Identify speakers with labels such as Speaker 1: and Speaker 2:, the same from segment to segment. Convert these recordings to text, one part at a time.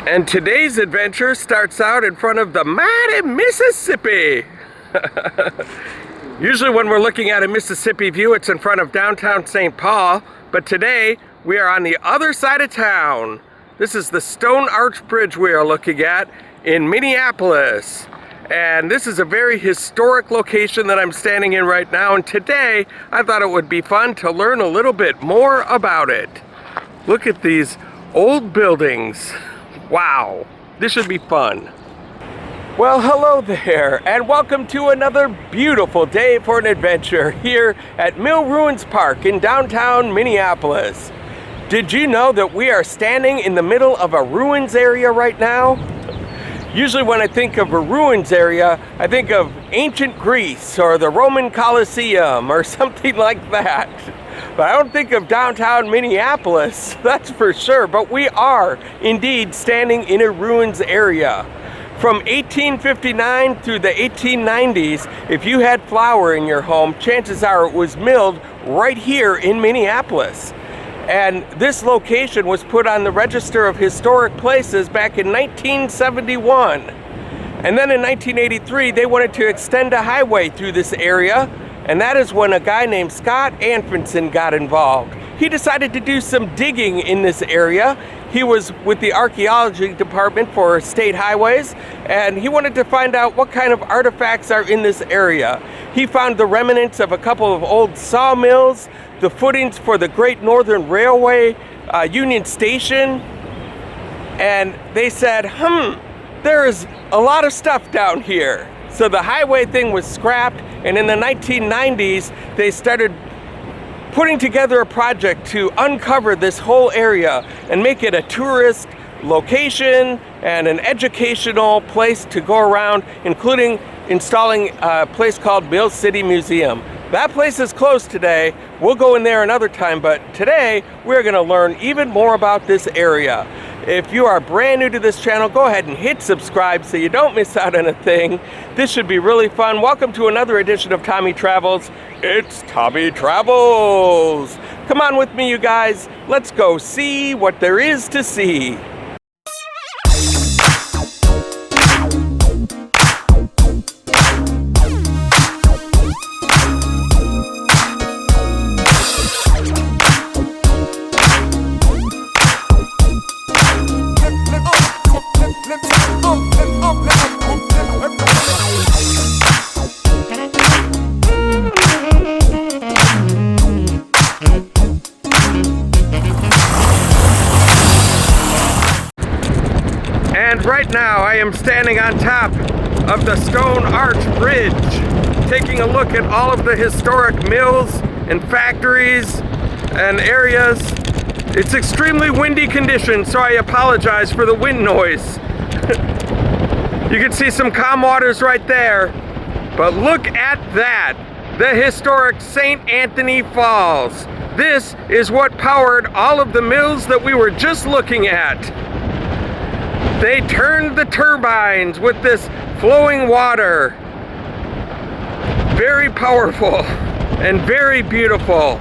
Speaker 1: And today's adventure starts out in front of the mighty Mississippi. Usually when we're looking at a Mississippi view, it's in front of downtown St. Paul, but today we are on the other side of town. This is the Stone Arch Bridge we are looking at in Minneapolis. And this is a very historic location that I'm standing in right now, and today I thought it would be fun to learn a little bit more about it. Look at these old buildings. Wow, this should be fun. Well, hello there, and welcome to another beautiful day for an adventure here at Mill Ruins Park in downtown Minneapolis. Did you know that we are standing in the middle of a ruins area right now? Usually when I think of a ruins area, I think of ancient Greece or the Roman Colosseum or something like that. But I don't think of downtown Minneapolis, that's for sure. But we are indeed standing in a ruins area. From 1859 through the 1890s, if you had flour in your home, chances are it was milled right here in Minneapolis. And this location was put on the Register of Historic Places back in 1971. And then in 1983, they wanted to extend a highway through this area, and that is when a guy named Scott Anfinson got involved. He decided to do some digging in this area. He was with the archaeology department for state highways, and he wanted to find out what kind of artifacts are in this area. He found the remnants of a couple of old sawmills, the footings for the Great Northern Railway, Union Station, and they said, there is a lot of stuff down here. So the highway thing was scrapped, and in the 1990s, they started putting together a project to uncover this whole area and make it a tourist location and an educational place to go around, including installing a place called Mill City Museum. That place is closed today. We'll go in there another time, but today we're going to learn even more about this area. If you are brand new to this channel, go ahead and hit subscribe so you don't miss out on a thing. This should be really fun. Welcome to another edition of Tommy Travels. It's Tommy Travels. Come on with me, you guys. Let's go see what there is to see. And right now I am standing on top of the Stone Arch Bridge, taking a look at all of the historic mills and factories and areas. It's extremely windy conditions, so I apologize for the wind noise. You can see some calm waters right there, but look at that, the historic St. Anthony Falls. This is what powered all of the mills that we were just looking at. They turned the turbines with this flowing water. Very powerful and very beautiful.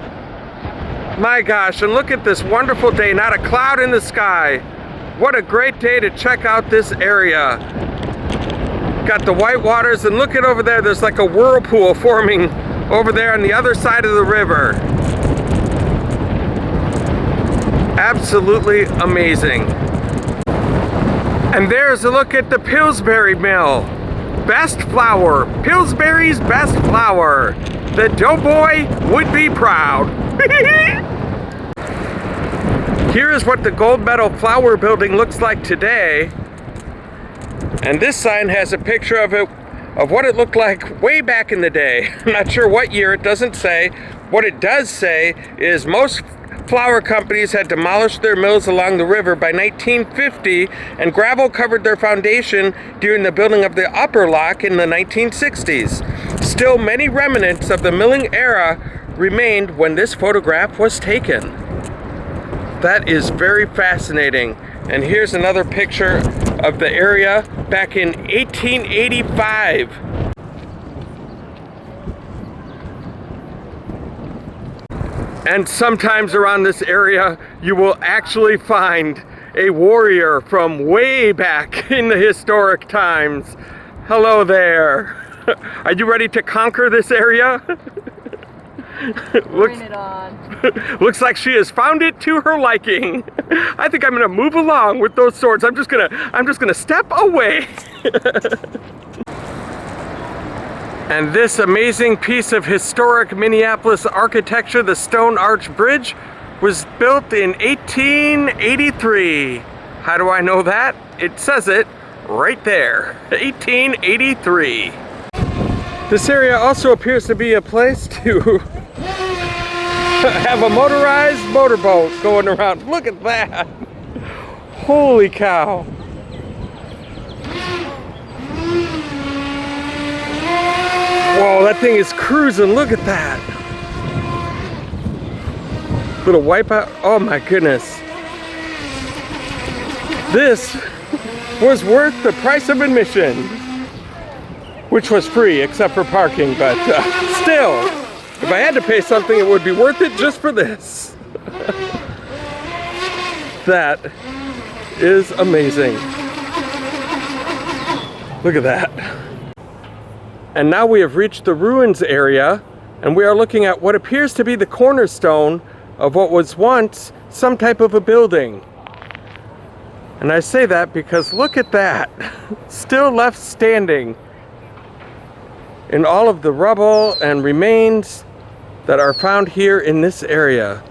Speaker 1: My gosh, and look at this wonderful day, not a cloud in the sky. What a great day to check out this area. Got the white waters, and look at over there, there's like a whirlpool forming over there on the other side of the river. Absolutely amazing. And there's a look at the Pillsbury Mill. Best flour, Pillsbury's best flour. The doughboy would be proud. Here is what the Gold Medal Flour Building looks like today. And this sign has a picture of it, of what it looked like way back in the day. I'm not sure what year, it doesn't say. What it does say is most flour companies had demolished their mills along the river by 1950, and gravel covered their foundation during the building of the upper lock in the 1960s. Still, many remnants of the milling era remained when this photograph was taken. That is very fascinating. And here's another picture of the area back in 1885. And sometimes around this area, you will actually find a warrior from way back in the historic times. Hello there. Are you ready to conquer this area?
Speaker 2: Bring it on.
Speaker 1: Looks like she has found it to her liking. I think I'm gonna move along with those swords. I'm just gonna step away. And this amazing piece of historic Minneapolis architecture, the Stone Arch Bridge, was built in 1883. How do I know that? It says it right there, 1883. This area also appears to be a place to have a motorized motorboat going around. Look at that. Holy cow. Whoa, that thing is cruising. Look at that. Little wipeout. Oh my goodness. This was worth the price of admission, which was free except for parking, but still, if I had to pay something, it would be worth it just for this. That is amazing. Look at that. And now we have reached the ruins area, and we are looking at what appears to be the cornerstone of what was once some type of a building. And I say that because look at that, still left standing in all of the rubble and remains that are found here in this area.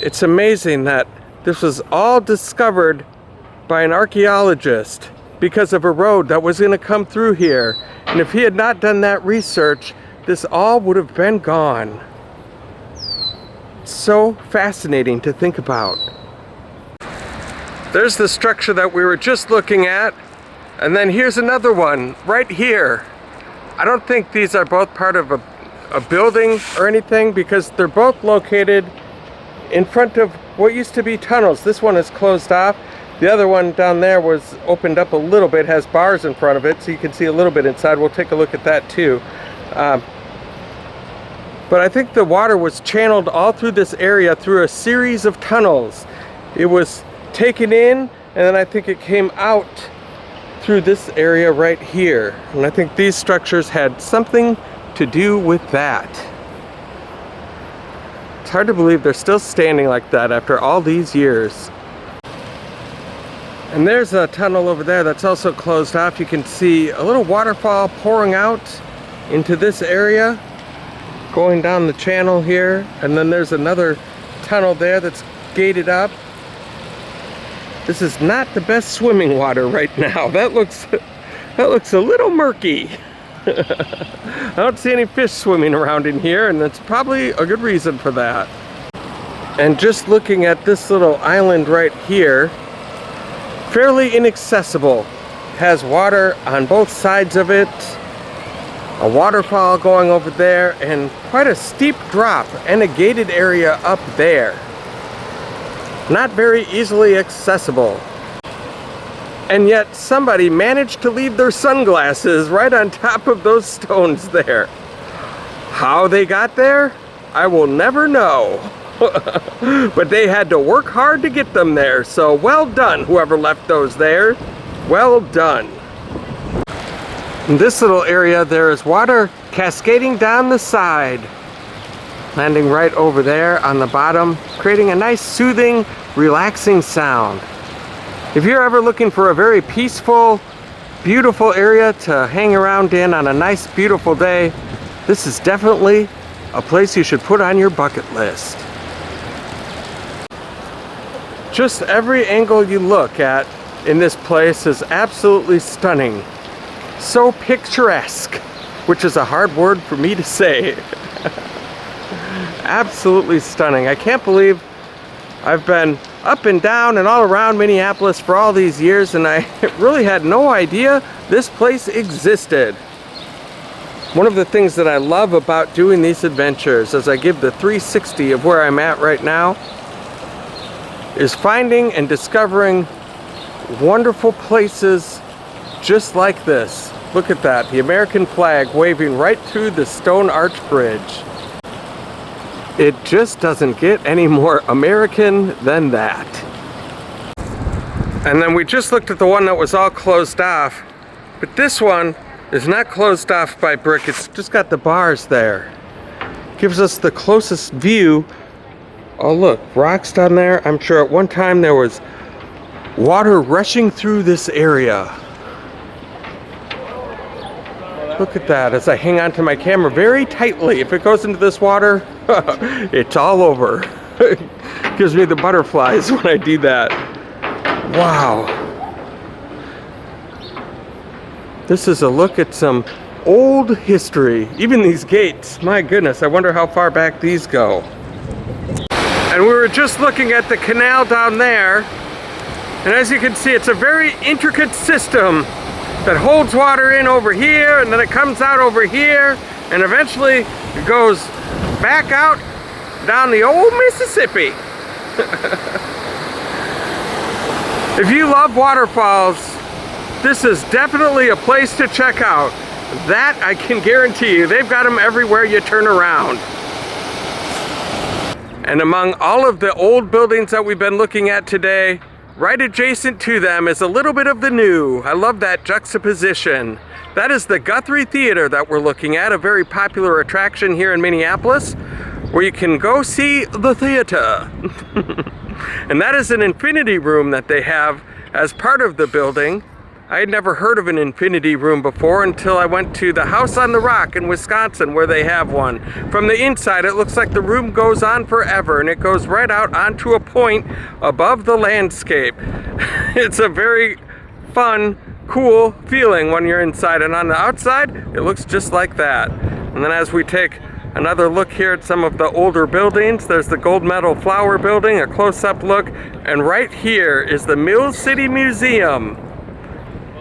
Speaker 1: It's amazing that this was all discovered by an archaeologist because of a road that was going to come through here. And if he had not done that research, this all would have been gone. So fascinating to think about. There's the structure that we were just looking at, and then here's another one right here. I don't think these are both part of a building or anything because they're both located in front of what used to be tunnels. This one is closed off. The other one down there was opened up a little bit, has bars in front of it, so you can see a little bit inside. We'll take a look at that too. But I think the water was channeled all through this area through a series of tunnels. It was taken in, and then I think it came out through this area right here. And I think these structures had something to do with that. It's hard to believe they're still standing like that after all these years. And there's a tunnel over there that's also closed off. You can see a little waterfall pouring out into this area, going down the channel here. And then there's another tunnel there that's gated up. This is not the best swimming water right now. That looks a little murky. I don't see any fish swimming around in here, and that's probably a good reason for that. And just looking at this little island right here, fairly inaccessible. Has water on both sides of it, a waterfall going over there, and quite a steep drop and a gated area up there. Not very easily accessible. And yet somebody managed to leave their sunglasses right on top of those stones there. How they got there, I will never know. But they had to work hard to get them there, so well done whoever left those there. Well done. In this little area there is water cascading down the side, landing right over there on the bottom, creating a nice soothing, relaxing sound. If you're ever looking for a very peaceful, beautiful area to hang around in on a nice, beautiful day, this is definitely a place you should put on your bucket list. Just every angle you look at in this place is absolutely stunning. So picturesque, which is a hard word for me to say. Absolutely stunning. I can't believe I've been up and down and all around Minneapolis for all these years, and I really had no idea this place existed. One of the things that I love about doing these adventures, as I give the 360 of where I'm at right now, is finding and discovering wonderful places just like this. Look at that, the American flag waving right through the Stone Arch Bridge. It just doesn't get any more American than that. And then we just looked at the one that was all closed off, but this one is not closed off by brick. It's just got the bars there. Gives us the closest view. Oh look, rocks down there. I'm sure at one time there was water rushing through this area. Look at that as I hang on to my camera very tightly. If it goes into this water, it's all over. Gives me the butterflies when I do that. Wow. This is a look at some old history. Even these gates, my goodness, I wonder how far back these go. And we were just looking at the canal down there, and as you can see, it's a very intricate system that holds water in over here, and then it comes out over here, and eventually it goes back out down the old Mississippi. If you love waterfalls, this is definitely a place to check out. That I can guarantee you. They've got them everywhere you turn around. And among all of the old buildings that we've been looking at today, right adjacent to them is a little bit of the new. I love that juxtaposition. That is the Guthrie Theater that we're looking at, a very popular attraction here in Minneapolis, where you can go see the theater. And that is an infinity room that they have as part of the building. I had never heard of an infinity room before until I went to the House on the Rock in Wisconsin, where they have one. From the inside, it looks like the room goes on forever, and it goes right out onto a point above the landscape. It's a very fun, cool feeling when you're inside, and on the outside, it looks just like that. And then as we take another look here at some of the older buildings, there's the Gold Medal Flower Building, a close-up look, and right here is the Mill City Museum.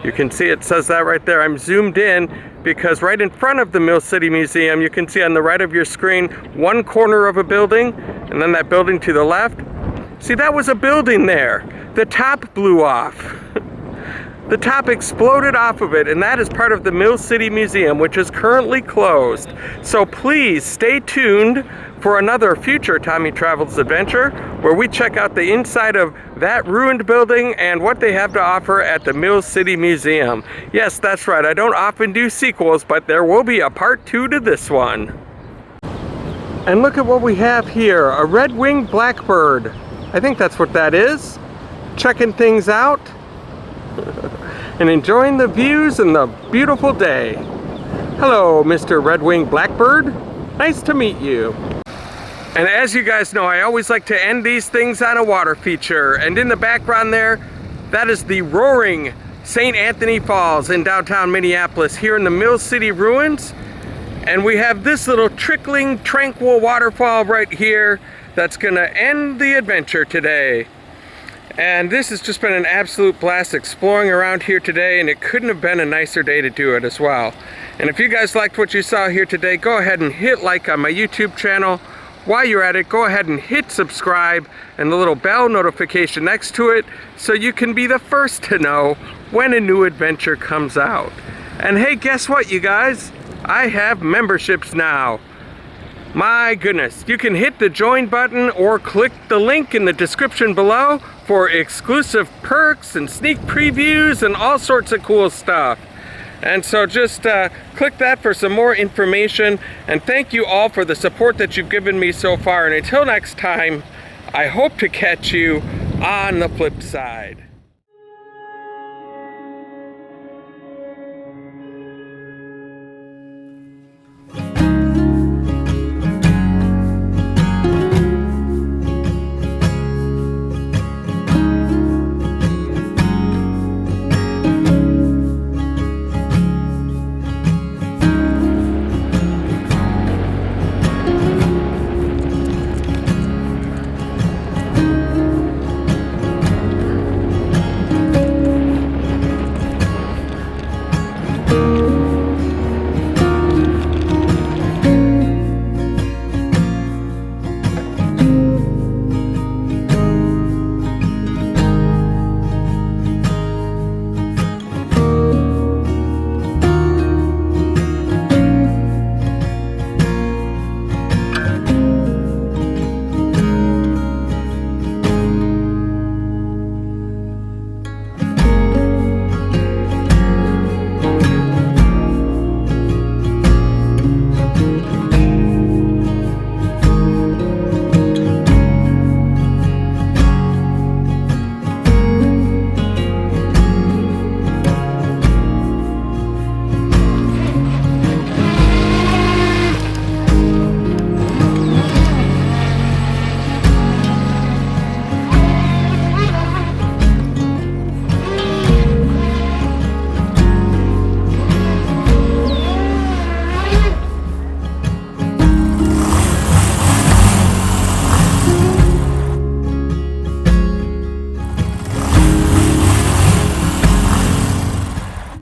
Speaker 1: You can see it says that right there. I'm zoomed in because right in front of the Mill City Museum, you can see on the right of your screen one corner of a building, and then that building to the left. See, that was a building there. The top blew off. The top exploded off of it, and that is part of the Mill City Museum, which is currently closed. So please stay tuned for another future Tommy Travels adventure, where we check out the inside of that ruined building and what they have to offer at the Mill City Museum. Yes, that's right, I don't often do sequels, but there will be a part 2 to this one. And look at what we have here, a red-winged blackbird. I think that's what that is. Checking things out and enjoying the views and the beautiful day. Hello, Mr. Red-winged blackbird. Nice to meet you. And as you guys know, I always like to end these things on a water feature. And in the background there, that is the roaring St. Anthony Falls in downtown Minneapolis, here in the Mill City ruins. And we have this little trickling, tranquil waterfall right here that's gonna end the adventure today. And this has just been an absolute blast exploring around here today, and it couldn't have been a nicer day to do it as well. And if you guys liked what you saw here today, go ahead and hit like on my YouTube channel. While you're at it, go ahead and hit subscribe and the little bell notification next to it so you can be the first to know when a new adventure comes out. And hey, guess what, you guys? I have memberships now. My goodness, you can hit the join button or click the link in the description below for exclusive perks and sneak previews and all sorts of cool stuff. And so just click that for some more information, and thank you all for the support that you've given me so far. And until next time, I hope to catch you on the flip side.